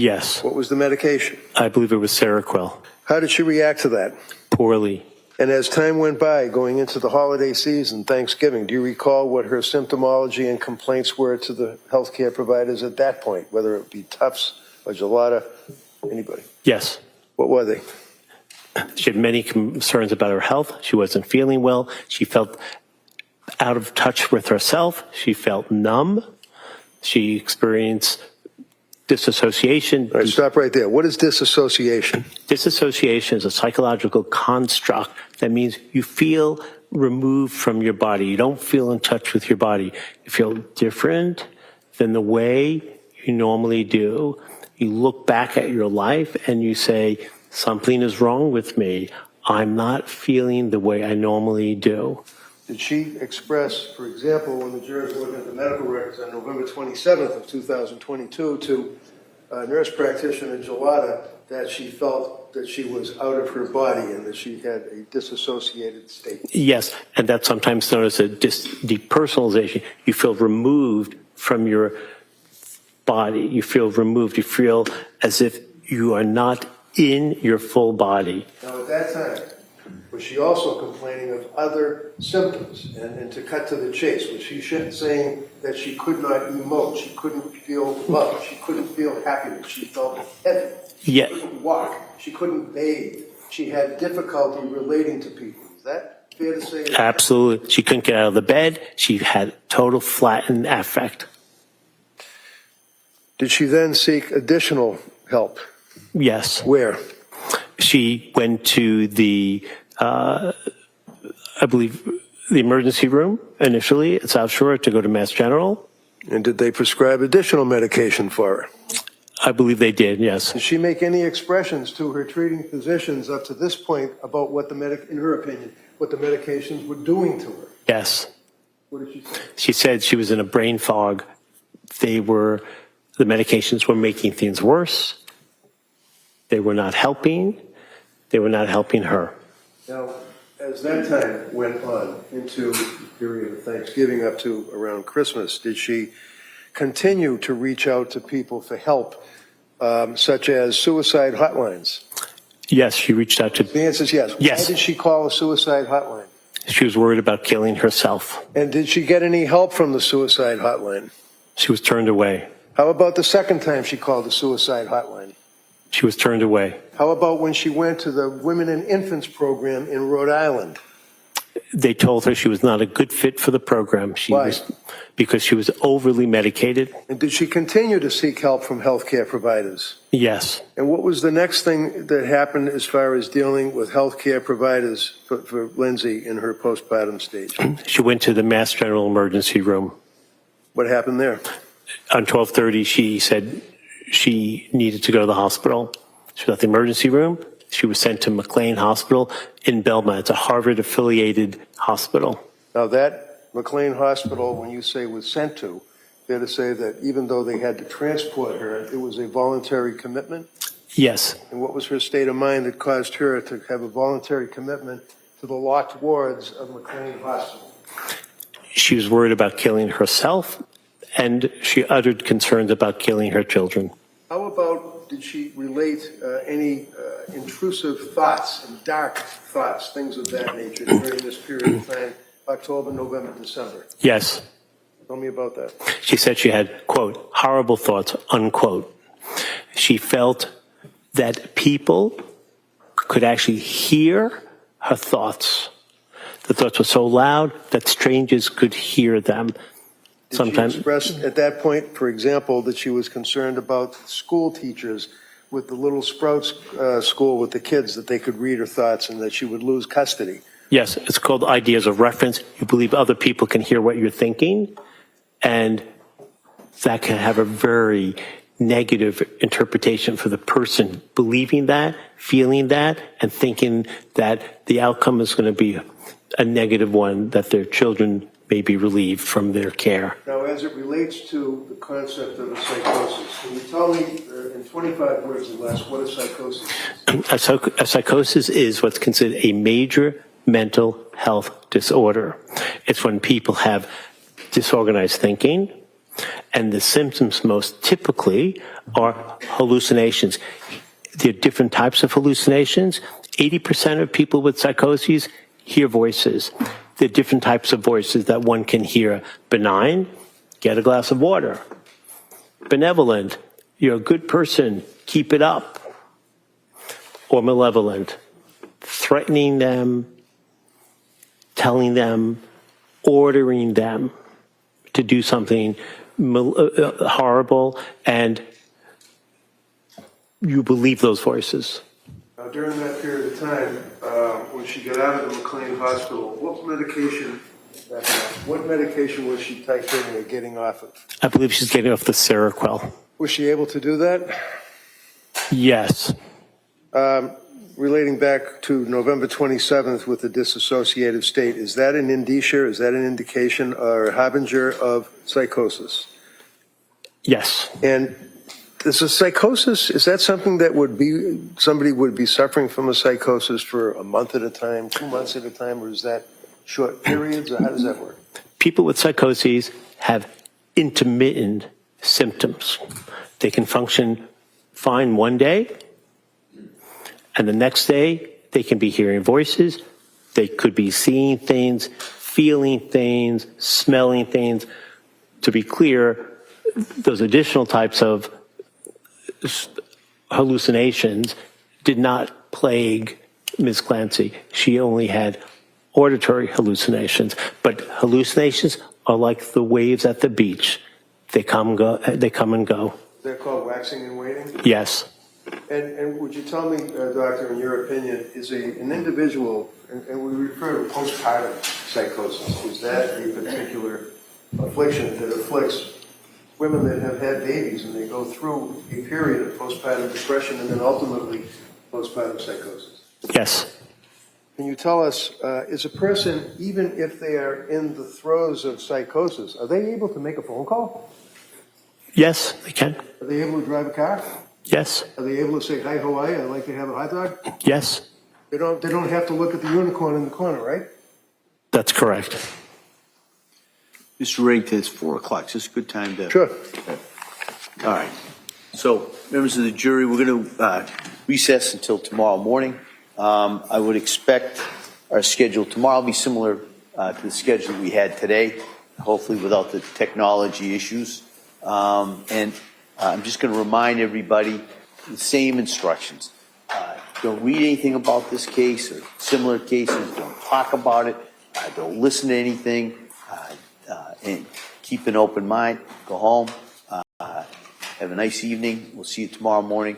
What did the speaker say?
Yes. What was the medication? I believe it was Seroquel. How did she react to that? Poorly. And as time went by, going into the holiday season, Thanksgiving, do you recall what her symptomology and complaints were to the healthcare providers at that point, whether it be Tufts or Gelada, anybody? Yes. What were they? She had many concerns about her health. She wasn't feeling well. She felt out of touch with herself. She felt numb. She experienced disassociation. All right, stop right there. What is disassociation? Disassociation is a psychological construct that means you feel removed from your body. You don't feel in touch with your body. You feel different than the way you normally do. You look back at your life and you say, something is wrong with me. I'm not feeling the way I normally do. Did she express, for example, when the jurors were looking at the medical records on November 27th of 2022 to a nurse practitioner in Gelada, that she felt that she was out of her body and that she had a disassociated state? Yes, and that's sometimes known as a depersonalization. You feel removed from your body. You feel removed. You feel as if you are not in your full body. Now, at that time, was she also complaining of other symptoms? And to cut to the chase, was she saying that she could not emote, she couldn't feel love, she couldn't feel happiness, she felt heavy, she couldn't walk, she couldn't bathe, she had difficulty relating to people? Is that fair to say? Absolutely. She couldn't get out of the bed. She had total flattened affect. Did she then seek additional help? Yes. Where? She went to the, I believe, the emergency room initially at South Shore to go to Mass General. And did they prescribe additional medication for her? I believe they did, yes. Did she make any expressions to her treating physicians up to this point about what in her opinion, what the medications were doing to her? Yes. What did she say? She said she was in a brain fog. The medications were making things worse. They were not helping. They were not helping her. Now, as that time went on into the period of Thanksgiving up to around Christmas, did she continue to reach out to people for help, such as suicide hotlines? Yes, she reached out to... The answer is yes. Yes. Why did she call a suicide hotline? She was worried about killing herself. And did she get any help from the suicide hotline? She was turned away. How about the second time she called the suicide hotline? She was turned away. How about when she went to the Women and Infants program in Rhode Island? They told her she was not a good fit for the program. Why? Because she was overly medicated. And did she continue to seek help from healthcare providers? Yes. And what was the next thing that happened as far as dealing with healthcare providers for Lindsay in her postpartum stage? She went to the Mass General emergency room. What happened there? On 12:30, she said she needed to go to the hospital. She was at the emergency room. She was sent to McLean Hospital in Belmont. It's a Harvard-affiliated hospital. Now that McLean Hospital, when you say was sent to, fair to say that even though they had to transport her, it was a voluntary commitment? Yes. And what was her state of mind that caused her to have a voluntary commitment to the locked wards of McLean Hospital? She was worried about killing herself, and she uttered concerns about killing her children. How about, did she relate any intrusive thoughts and dark thoughts, things of that nature during this period of time, October, November, December? Yes. Tell me about that. She said she had, quote, horrible thoughts, unquote. She felt that people could actually hear her thoughts. The thoughts were so loud that strangers could hear them. Did she express at that point, for example, that she was concerned about school teachers with the little Sprouts school with the kids, that they could read her thoughts and that she would lose custody? Yes, it's called ideas of reference. You believe other people can hear what you're thinking, and that can have a very negative interpretation for the person believing that, feeling that, and thinking that the outcome is going to be a negative one, that their children may be relieved from their care. Now, as it relates to the concept of a psychosis, can you tell me in 25 words or less what a psychosis is? A psychosis is what's considered a major mental health disorder. It's when people have disorganized thinking, And the symptoms most typically are hallucinations. There are different types of hallucinations. 80% of people with psychoses hear voices. There are different types of voices that one can hear. Benign, get a glass of water. Benevolent, you're a good person, keep it up. Or malevolent, threatening them, telling them, ordering them to do something horrible, and you believe those voices. During that period of time, when she got out of the McLean Hospital, what medication was she titrating or getting off of? I believe she's getting off the Seroquel. Was she able to do that? Yes. Relating back to November 27th with the dissociative state, is that an indicia, is that an indication or a harbinger of psychosis? Yes. And is a psychosis, is that something that somebody would be suffering from a psychosis for a month at a time, 2 months at a time, or is that short periods, or how does that work? People with psychoses have intermittent symptoms. They can function fine one day, and the next day, they can be hearing voices, they could be seeing things, feeling things, smelling things. To be clear, those additional types of hallucinations did not plague Ms. Clancy. She only had auditory hallucinations. But hallucinations are like the waves at the beach. They come and go. They're called waxing and waning? Yes. And would you tell me, doctor, in your opinion, is an individual, and we refer to postpartum psychosis, is that a particular affliction that afflicts women that have had babies and they go through a period of postpartum depression and then ultimately postpartum psychosis? Yes. Can you tell us, is a person, even if they are in the throes of psychosis, are they able to make a phone call? Yes, they can. Are they able to drive a car? Yes. Are they able to say, hi, how are you? I'd like to have a hot dog? Yes. They don't have to look at the unicorn in the corner, right? That's correct. Mr. Ring, it's 4 o'clock. Is this a good time to? Sure. All right. So, members of the jury, we're going to recess until tomorrow morning. I would expect our schedule tomorrow will be similar to the schedule we had today, hopefully without the technology issues. And I'm just going to remind everybody the same instructions. Don't read anything about this case or similar cases. Don't talk about it. Don't listen to anything. And keep an open mind. Go home. Have a nice evening. We'll see you tomorrow morning.